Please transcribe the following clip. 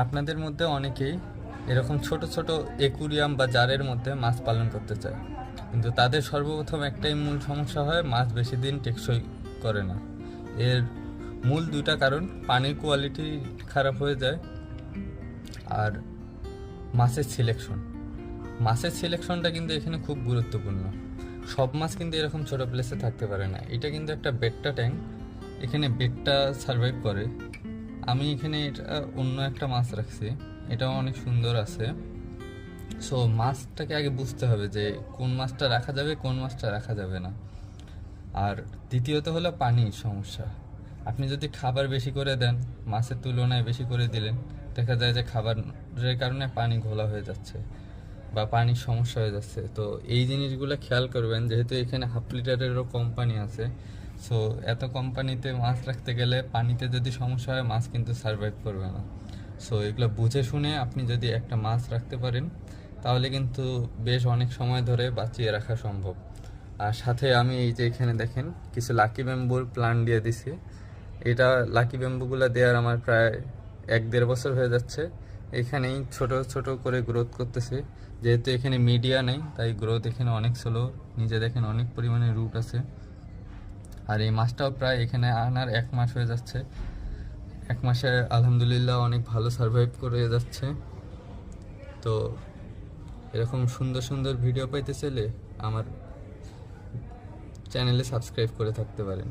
আপনাদের মধ্যে অনেকেই এরকম ছোট ছোট একুরিয়াম বা জারের মধ্যে মাছ পালন করতে চায়, কিন্তু তাদের সর্বপ্রথম একটাই মূল সমস্যা হয়, মাছ বেশি দিন টেকসই করে না। এর মূল দুইটা কারণ: পানির কোয়ালিটি খারাপ হয়ে যায় আর মাছের সিলেকশনটা কিন্তু এখানে খুব গুরুত্বপূর্ণ। সব মাছ কিন্তু এরকম ছোট প্লেসে থাকতে পারে না। এটা কিন্তু একটা বেট্টা ট্যাঙ্ক, এখানে বেটটা সার্ভাইভ করে। আমি এখানে এটা অন্য একটা মাছ রাখছি, এটাও অনেক সুন্দর আছে। সো মাছটাকে আগে বুঝতে হবে যে কোন মাছটা রাখা যাবে, কোন মাছটা রাখা যাবে না। আর দ্বিতীয়ত হলো পানির সমস্যা। আপনি যদি খাবার বেশি করে দেন, মাছের তুলনায় বেশি করে দিলেন, দেখা যায় যে খাবারের কারণে পানি ঘোলা হয়ে যাচ্ছে বা পানির সমস্যা হয়ে যাচ্ছে। তো এই জিনিসগুলো খেয়াল করবেন, যেহেতু এখানে 1/2 লিটারেরও কোম্পানি আছে। সো এত কোম্পানিতে মাছ রাখতে গেলে পানিতে যদি সমস্যা হয়, মাছ কিন্তু সার্ভাইভ করবে না। সো এগুলো বুঝে শুনে আপনি যদি একটা মাছ রাখতে পারেন, তাহলে কিন্তু বেশ অনেক সময় ধরে বাঁচিয়ে রাখা সম্ভব। আর সাথে আমি এই যে এখানে দেখেন কিছু লাকি ব্যাম্বুর প্লান্ট দিয়ে দিছি। এটা লাকি ব্যাম্বুগুলো দেওয়ার আমার প্রায় 1-1.5 বছর হয়ে যাচ্ছে। এখানেই ছোট ছোট করে গ্রোথ করতেছে। যেহেতু এখানে মিডিয়া নেই, তাই গ্রোথ এখানে অনেক স্লো। নিচে দেখেন অনেক পরিমাণে রুট আছে। আর এই মাছটাও প্রায় এখানে আনার 1 মাস হয়ে যাচ্ছে। 1 মাসে আলহামদুলিল্লাহ অনেক ভালো সার্ভাইভ করে যাচ্ছে। তো এরকম সুন্দর সুন্দর ভিডিও পাইতে চাইলে আমার চ্যানেলে সাবস্ক্রাইব করে থাকতে পারেন।